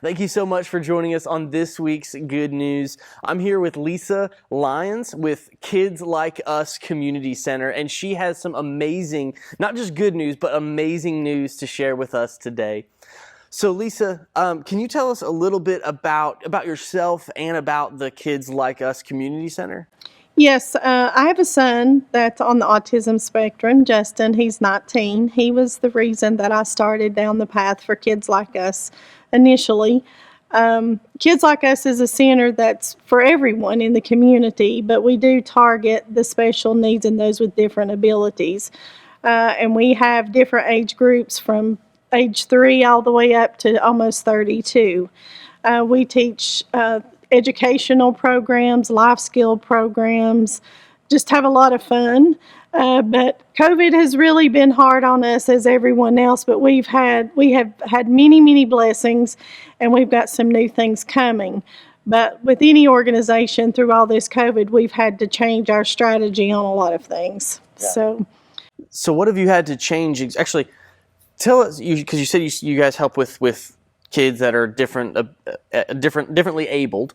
Thank you so much for joining us on this week's Good News. I'm here with Lisa Lyons with Kids Like Us Community Center, and she has some amazing, not just good news, but amazing news to share with us today. So Lisa, can you tell us a little bit about yourself and about the Kids Like Us Community Center? Yes, I have a son that's on the autism spectrum, Justin. He's 19. He was the reason that I started down the path for Kids Like Us initially. Kids Like Us is a center that's for everyone in the community, but we do target the special needs and those with different abilities. And we have different age groups from age 3 all the way up to almost 32. We teach educational programs, life skill programs, just have a lot of fun. But COVID has really been hard on us as everyone else, but we have had many blessings, and we've got some new things coming. But with any organization through all this COVID, we've had to change our strategy on a lot of things. Yeah. So what have you had to change? Actually, tell us, because you said you guys help with kids that are differently abled.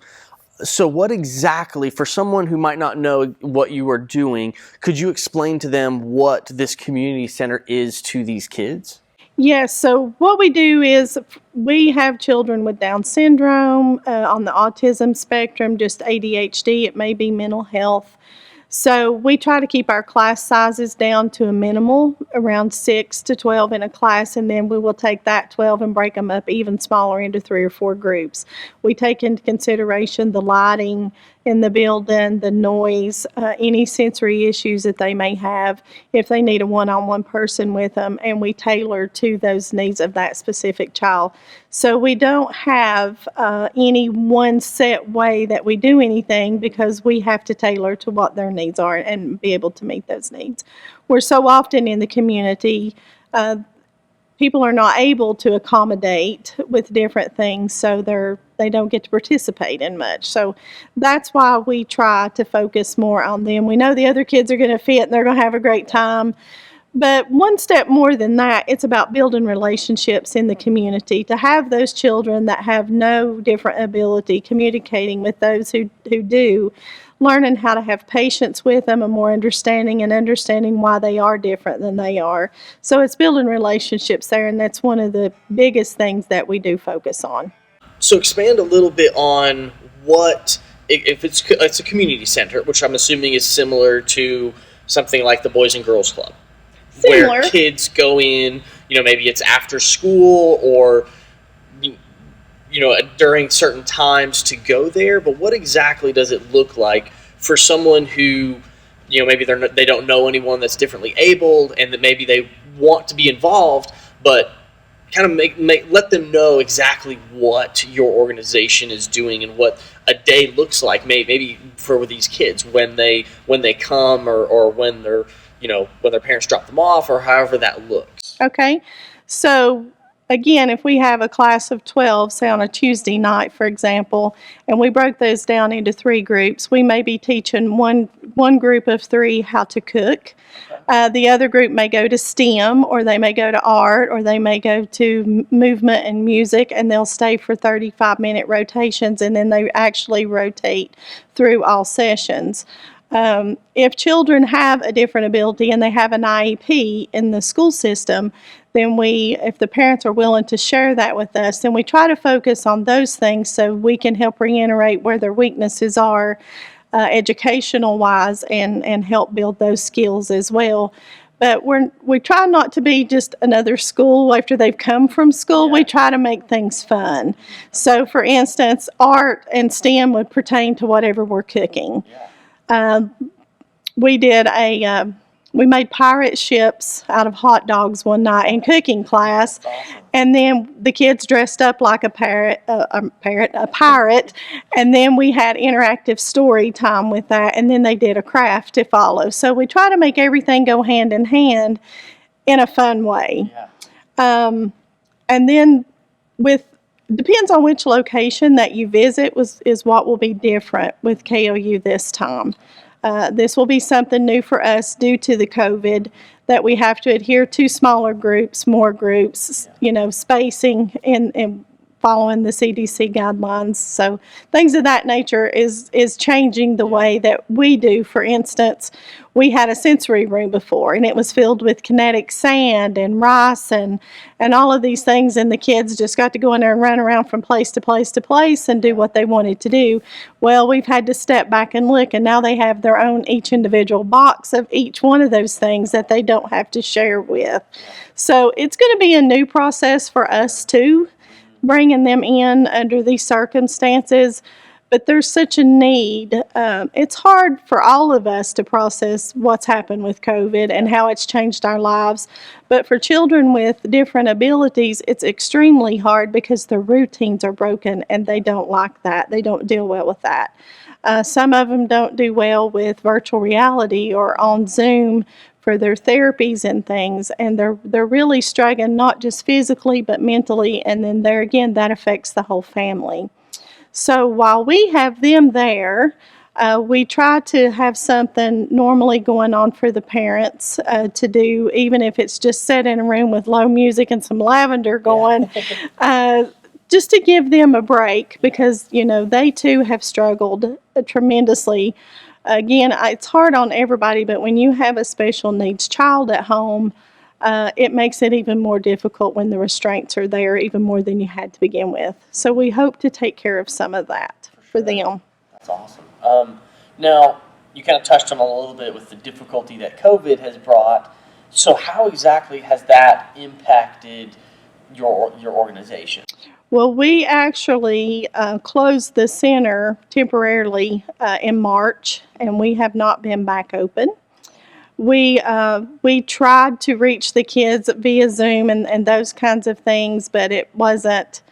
So what exactly, for someone who might not know what you are doing, could you explain to them what this community center is to these kids? Yes, so what we do is we have children with Down syndrome, on the autism spectrum, just ADHD, it may be mental health. So we try to keep our class sizes down to a minimal, around 6 to 12 in a class, and then we will take that 12 and break them up even smaller into 3 or 4 groups. We take into consideration the lighting in the building, the noise, any sensory issues that they may have, if they need a one-on-one person with them, and we tailor to those needs of that specific child. So we don't have any one set way that we do anything, because we have to tailor to what their needs are and be able to meet those needs. We're so often in the community, people are not able to accommodate with different things, so they don't get to participate in much. So that's why we try to focus more on them. We know the other kids are going to fit and they're going to have a great time. But one step more than that, it's about building relationships in the community, to have those children that have no different ability communicating with those who do, learning how to have patience with them, and more understanding, and understanding why they are different than they are. So it's building relationships there, and that's one of the biggest things that we do focus on. So expand a little bit on what, if it's a community center, which I'm assuming is similar to something like the Boys and Girls Club. Similar. Where kids go in, maybe it's after school or, during certain times to go there. But what exactly does it look like for someone who, maybe they don't know anyone that's differently abled, and that maybe they want to be involved, but kind of let them know exactly what your organization is doing and what a day looks like, maybe for these kids when they come or when they're, when their parents drop them off, or however that looks. Okay. So again, if we have a class of 12, say on a Tuesday night, for example, and we broke those down into 3 groups, we may be teaching one group of 3 how to cook. The other group may go to STEM, or they may go to art, or they may go to movement and music, and they'll stay for 35-minute rotations, and then they actually rotate through all sessions. If children have a different ability and they have an IEP in the school system, then if the parents are willing to share that with us, then we try to focus on those things so we can help reiterate where their weaknesses are educational-wise, and help build those skills as well. But we try not to be just another school after they've come from school. We try to make things fun. So, for instance, art and STEM would pertain to whatever we're cooking. We made pirate ships out of hot dogs one night in cooking class, and then the kids dressed up like a pirate, and then we had interactive story time with that, and then they did a craft to follow. So we try to make everything go hand in hand in a fun way. And then depends on which location that you visit is what will be different with KOU this time. This will be something new for us due to the COVID, that we have to adhere to smaller groups, more groups, spacing following the CDC guidelines. So things of that nature is changing the way that we do. For instance, we had a sensory room before, and it was filled with kinetic sand and rice and all of these things, and the kids just got to go in there and run around from place to place to place and do what they wanted to do. Well, we've had to step back and look, and now they have their own each individual box of each one of those things that they don't have to share with. So it's going to be a new process for us too, bringing them in under these circumstances. But there's such a need. It's hard for all of us to process what's happened with COVID and how it's changed our lives. But for children with different abilities, it's extremely hard because their routines are broken and they don't like that. They don't deal well with that. Some of them don't do well with virtual reality or on Zoom for their therapies and things, and they're really struggling not just physically but mentally, and then there again that affects the whole family. So while we have them there, we try to have something normally going on for the parents to do, even if it's just sit in a room with low music and some lavender going, just to give them a break, because they too have struggled tremendously. Again, it's hard on everybody, but when you have a special needs child at home, it makes it even more difficult when the restraints are there, even more than you had to begin with. So we hope to take care of some of that for them. That's awesome. Now, you kind of touched on a little bit with the difficulty that COVID has brought. So how exactly has that impacted your organization? Well, we actually closed the center temporarily in March, and we have not been back open. We tried to reach the kids via Zoom and those kinds of things, but it wasn't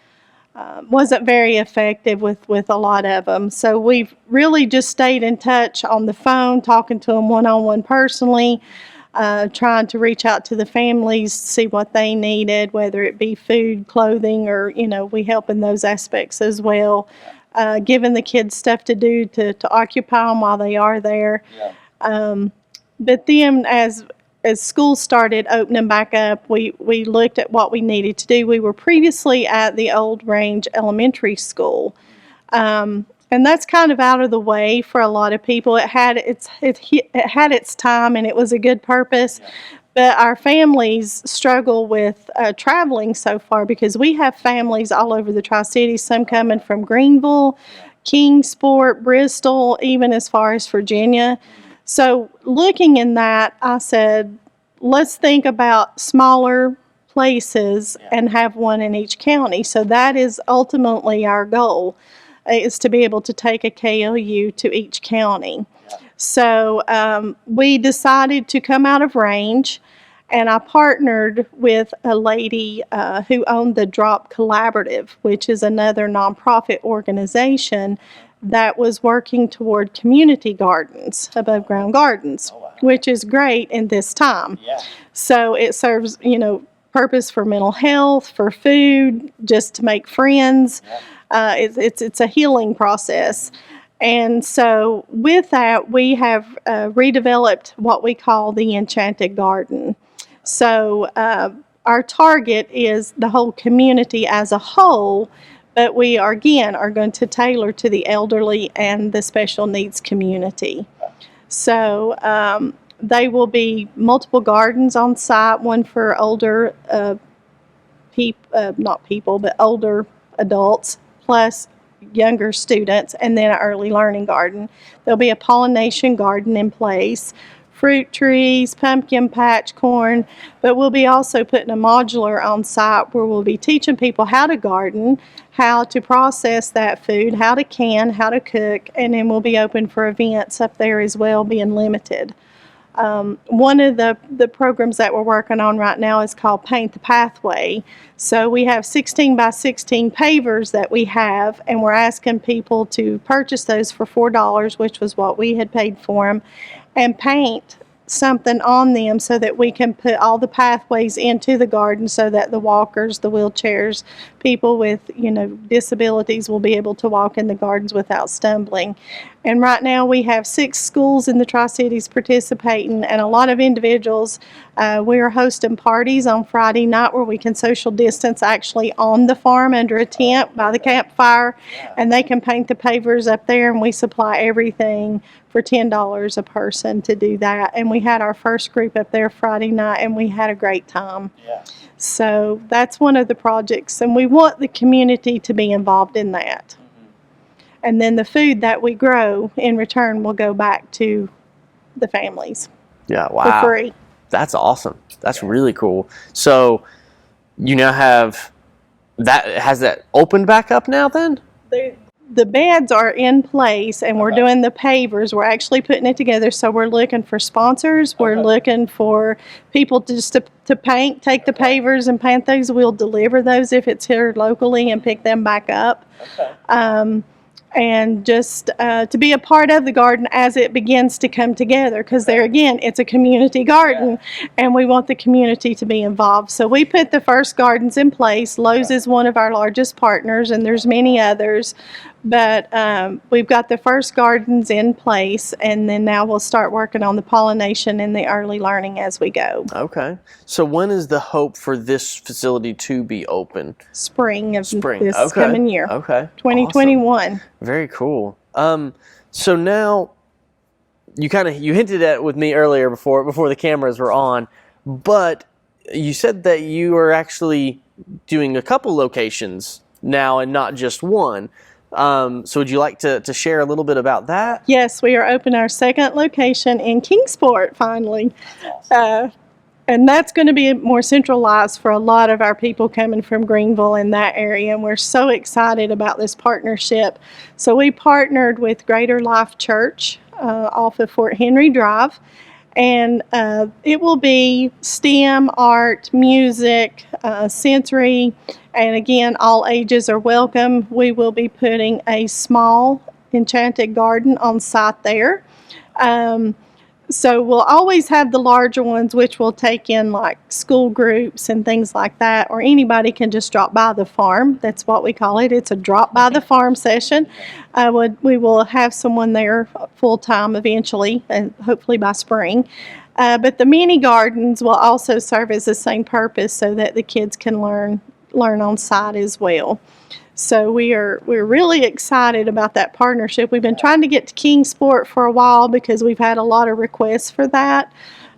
very effective with a lot of them. So we've really just stayed in touch on the phone, talking to them one-on-one personally, trying to reach out to the families, see what they needed, whether it be food, clothing, or we help in those aspects as well. Giving the kids stuff to do to occupy them while they are there. But then as school started opening back up, we looked at what we needed to do. We were previously at the Old Range Elementary School, and that's kind of out of the way for a lot of people. It had its time, and it was a good purpose. But our families struggle with traveling so far, because we have families all over the Tri-Cities, some coming from Greenville, Kingsport, Bristol, even as far as Virginia. So looking in that, I said, let's think about smaller places and have one in each county. So that is ultimately our goal, is to be able to take a KLU to each county. So we decided to come out of range, and I partnered with a lady who owned the Drop Collaborative, which is another nonprofit organization that was working toward community gardens, above ground gardens, which is great in this time. So it serves, purpose for mental health, for food, just to make friends. It's a healing process. And so with that, we have redeveloped what we call the Enchanted Garden. So our target is the whole community as a whole, but we are going to tailor to the elderly and the special needs community. So they will be multiple gardens on site, one for older older adults, plus younger students, and then an early learning garden. There'll be a pollination garden in place, fruit trees, pumpkin patch, corn, but we'll be also putting a modular on site where we'll be teaching people how to garden, how to process that food, how to can, how to cook, and then we'll be open for events up there as well, being limited. One of the programs that we're working on right now is called Paint the Pathway. So we have 16 by 16 pavers that we have, and we're asking people to purchase those for $4, which was what we had paid for them, and paint something on them so that we can put all the pathways into the garden so that the walkers, the wheelchairs, people with, disabilities will be able to walk in the gardens without stumbling. And right now we have 6 schools in the Tri-Cities participating, and a lot of individuals. We are hosting parties on Friday night where we can social distance actually on the farm under a tent by the campfire, and they can paint the pavers up there, and we supply everything for $10 a person to do that. And we had our first group up there Friday night, and we had a great time. Yeah. So that's one of the projects, and we want the community to be involved in that. And then the food that we grow in return will go back to the families. Yeah, wow. For free. That's awesome. That's really cool. So you now have that, has that opened back up now then? The beds are in place, and we're doing the pavers. We're actually putting it together, so we're looking for sponsors. We're looking for people just to paint, take the pavers and paint those. We'll deliver those if it's here locally and pick them back up. And just to be a part of the garden as it begins to come together, because there again, it's a community garden, and we want the community to be involved. So we put the first gardens in place. Lowe's is one of our largest partners, and there's many others, but we've got the first gardens in place, and then now we'll start working on the pollination and the early learning as we go. Okay. So when is the hope for this facility to be open? Spring of this coming year. Okay. 2021. Awesome. Very cool. So now you hinted at with me earlier before the cameras were on, but you said that you are actually doing a couple locations now and not just one. So would you like to share a little bit about that? Yes, we are opening our second location in Kingsport finally. And that's going to be more centralized for a lot of our people coming from Greenville in that area. And we're so excited about this partnership. So we partnered with Greater Life Church off of Fort Henry Drive. And it will be STEM, art, music, sensory, and again, all ages are welcome. We will be putting a small enchanted garden on site there. So we'll always have the larger ones, which will take in like school groups and things like that, or anybody can just drop by the farm. That's what we call it. It's a drop by the farm session. We will have someone there full time eventually, and hopefully by spring. But the mini gardens will also serve as the same purpose, so that the kids can learn on site as well. So we're really excited about that partnership. We've been trying to get to Kingsport for a while because we've had a lot of requests for that.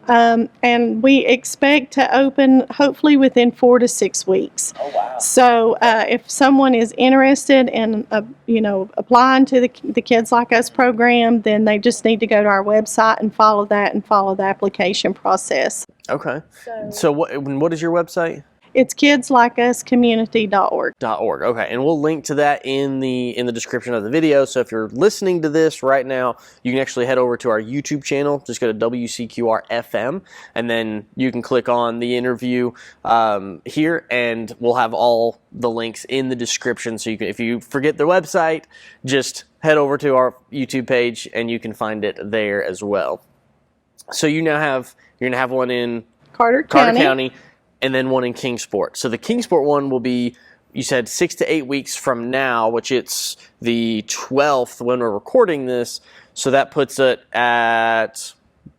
And we expect to open hopefully within 4 to 6 weeks. Oh, wow. So if someone is interested in applying to the Kids Like Us program, then they just need to go to our website and follow the application process. Okay. So what is your website? It's kidslikeuscommunity.org. Okay, and we'll link to that in the description of the video. So if you're listening to this right now, you can actually head over to our YouTube channel. Just go to WCQR FM, and then you can click on the interview here, and we'll have all the links in the description. So you can, if you forget the website, just head over to our YouTube page, and you can find it there as well. So you're gonna have one in Carter County. And then one in Kingsport. So the Kingsport one will be, you said 6 to 8 weeks from now, which it's the 12th when we're recording this. So that puts it at,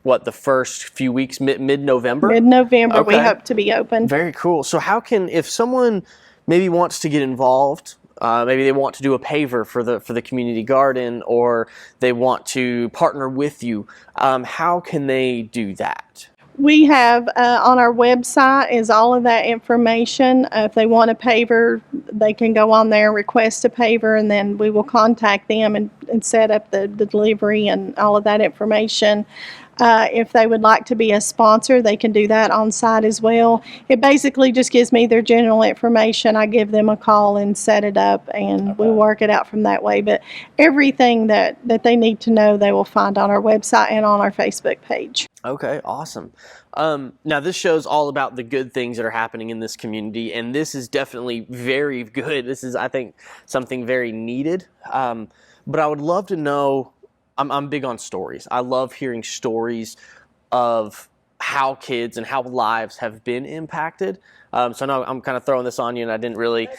the first few weeks, mid-November? Mid-November, okay. We hope to be open. Very cool. So if someone maybe wants to get involved, maybe they want to do a paver for the community garden, or they want to partner with you, how can they do that? We have on our website is all of that information. If they want a paver, they can go on there and request a paver, and then we will contact them and set up the delivery and all of that information. If they would like to be a sponsor, they can do that on site as well. It basically just gives me their general information. I give them a call and set it up, and we work it out from that way. But everything that they need to know, they will find on our website and on our Facebook page. Okay, awesome. Now this show's all about the good things that are happening in this community, and this is definitely very good. This is, I think, something very needed. But I would love to know, I'm big on stories. I love hearing stories of how kids and how lives have been impacted. So I know I'm kind of throwing this on you, and I didn't really,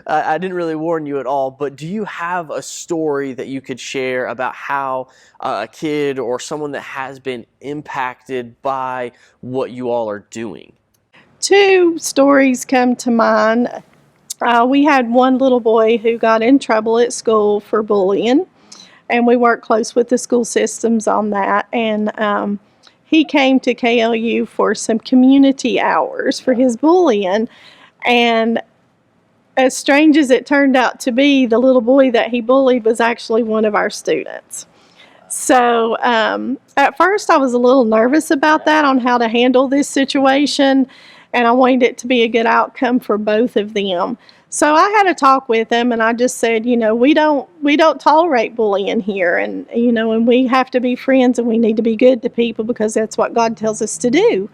I didn't really warn you at all. But do you have a story that you could share about how a kid or someone that has been impacted by what you all are doing? Two stories come to mind. We had one little boy who got in trouble at school for bullying, and we worked close with the school systems on that. And he came to KLU for some community hours for his bullying. And as strange as it turned out to be, the little boy that he bullied was actually one of our students. So at first I was a little nervous about that, on how to handle this situation, and I wanted it to be a good outcome for both of them. So I had a talk with him, and I just said, we don't tolerate bullying here, and and we have to be friends, and we need to be good to people because that's what God tells us to do.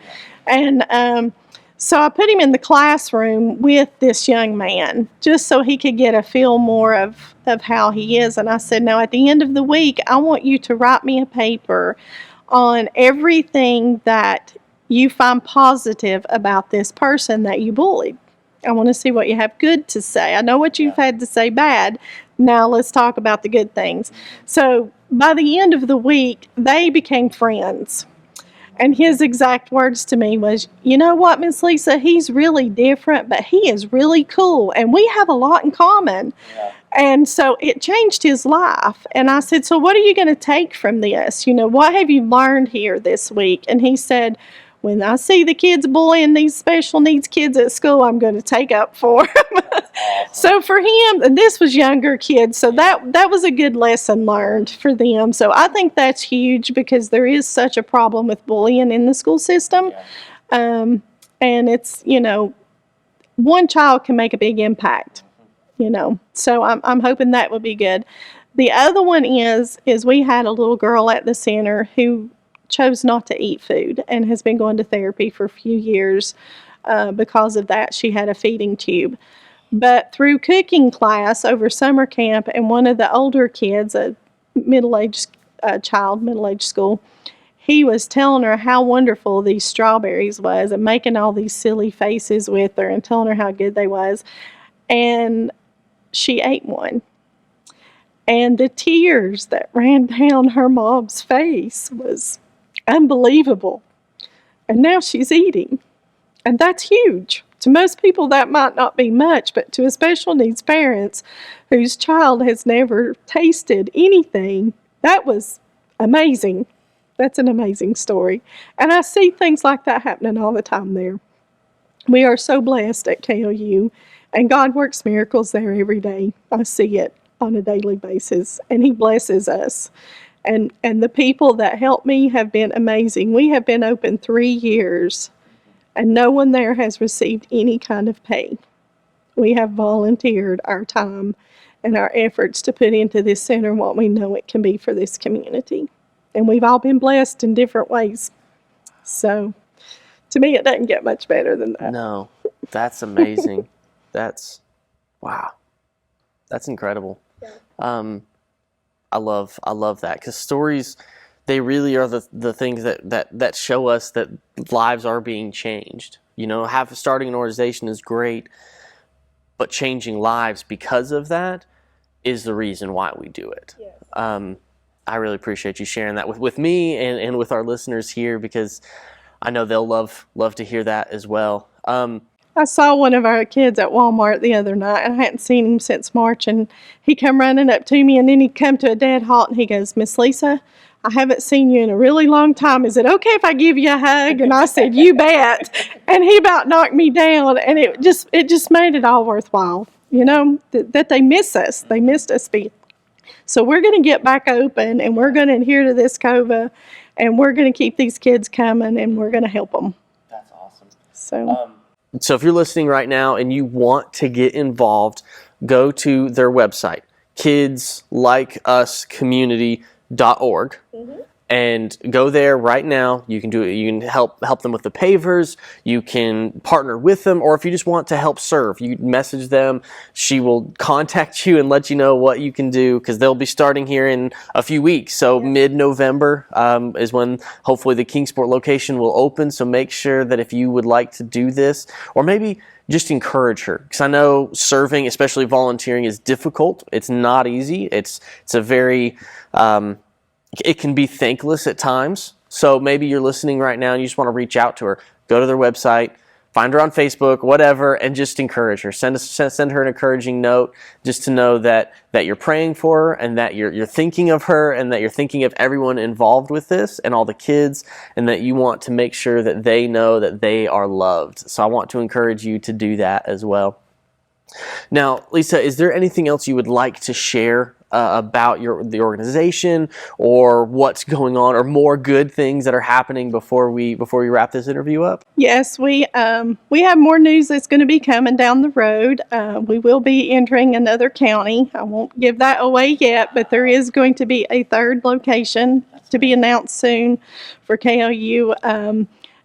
And so I put him in the classroom with this young man, just so he could get a feel more of how he is. And I said, now at the end of the week, I want you to write me a paper on everything that you find positive about this person that you bullied. I want to see what you have good to say. I know what you've had to say bad. Now let's talk about the good things. So by the end of the week, they became friends. And his exact words to me was, you know what, Miss Lisa, he's really different, but he is really cool, and we have a lot in common. Yeah. And so it changed his life. And I said, so what are you going to take from this? What have you learned here this week? And he said, when I see the kids bullying these special needs kids at school, I'm going to take up for them. So for him, and this was younger kids, so that was a good lesson learned for them. So I think that's huge, because there is such a problem with bullying in the school system. And it's, one child can make a big impact, So I'm hoping that will be good. The other one is we had a little girl at the center who chose not to eat food and has been going to therapy for a few years because of that. She had a feeding tube. But through cooking class over summer camp, and one of the older kids, a middle-aged child, middle-aged school, he was telling her how wonderful these strawberries was and making all these silly faces with her and telling her how good they was. And she ate one. And the tears that ran down her mom's face was unbelievable. And now she's eating. And that's huge. To most people that might not be much, but to a special needs parents whose child has never tasted anything, that was amazing. That's an amazing story. And I see things like that happening all the time there. We are so blessed at KLU, and God works miracles there every day. I see it on a daily basis, and He blesses us. And the people that help me have been amazing. We have been open 3 years, and no one there has received any kind of pay. We have volunteered our time and our efforts to put into this center what we know it can be for this community. And we've all been blessed in different ways. So, to me, it doesn't get much better than that. No, that's amazing. Wow. That's incredible. Yeah. I love that, because stories, they really are the things that show us that lives are being changed. Starting an organization is great, but changing lives because of that is the reason why we do it. Yes. I really appreciate you sharing that with me and with our listeners here, because I know they'll love to hear that as well. I saw one of our kids at Walmart the other night, and I hadn't seen him since March, and he come running up to me, and then he come to a dead halt, and he goes, Miss Lisa, I haven't seen you in a really long time. Is it okay if I give you a hug? And I said, you bet. And he about knocked me down, and it just made it all worthwhile, that they miss us. They missed us. So we're going to get back open, and we're going to adhere to this COVA, and we're going to keep these kids coming, and we're going to help them. That's awesome. So if you're listening right now and you want to get involved, go to their website, kidslikeuscommunity.org. Mm-hmm. and go there right now. You can do it. You can help them with the pavers. You can partner with them, or if you just want to help serve, you message them. She will contact you and let you know what you can do, because they'll be starting here in a few weeks. So mid-November is when hopefully the Kingsport location will open. So make sure that if you would like to do this, or maybe just encourage her, because I know serving, especially volunteering, is difficult. It's not easy. It's a very it can be thankless at times. So maybe you're listening right now and you just want to reach out to her. Go to their website, find her on Facebook, whatever, and just encourage her. Send her an encouraging note, just to know that you're praying for her, and that you're thinking of her, and that you're thinking of everyone involved with this and all the kids, and that you want to make sure that they know that they are loved. So I want to encourage you to do that as well. Now, Lisa, is there anything else you would like to share about the organization, or what's going on, or more good things that are happening before we wrap this interview up? Yes, we have more news that's going to be coming down the road. We will be entering another county. I won't give that away yet, but there is going to be a third location to be announced soon for KOU.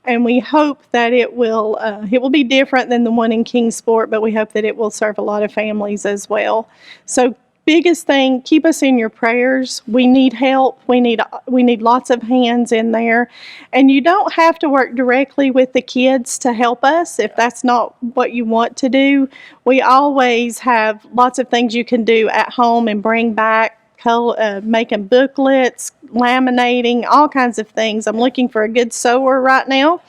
And we hope that it will be different than the one in Kingsport, but we hope that it will serve a lot of families as well. So biggest thing, keep us in your prayers. We need help. We need lots of hands in there. And you don't have to work directly with the kids to help us if that's not what you want to do. We always have lots of things you can do at home and bring back, making booklets, laminating, all kinds of things. I'm looking for a good sewer right now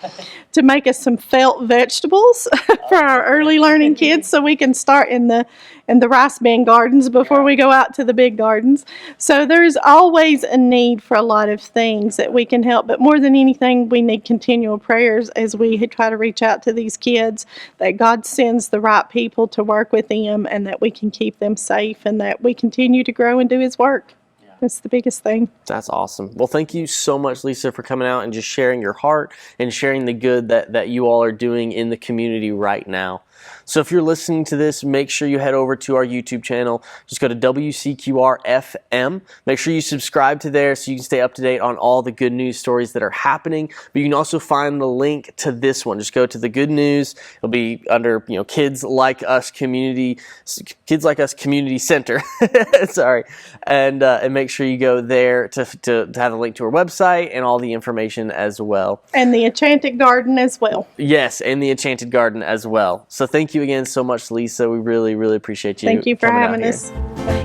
to make us some felt vegetables for our early learning kids, so we can start in the rice bin gardens before we go out to the big gardens. So there's always a need for a lot of things that we can help, but more than anything, we need continual prayers as we try to reach out to these kids, that God sends the right people to work with them, and that we can keep them safe, and that we continue to grow and do His work. That's the biggest thing. That's awesome. Well, thank you so much, Lisa, for coming out and just sharing your heart and sharing the good that you all are doing in the community right now. So if you're listening to this, make sure you head over to our YouTube channel. Just go to WCQR FM. Make sure you subscribe to there so you can stay up to date on all the good news stories that are happening. But you can also find the link to this one. Just go to the good news. It'll be under Kids Like Us Community Center. Sorry, and make sure you go there to have a link to our website and all the information as well. And the Enchanted Garden as well. Yes, and the Enchanted Garden as well. So thank you again so much, Lisa. We really, really appreciate you. Thank you for coming having out here. us.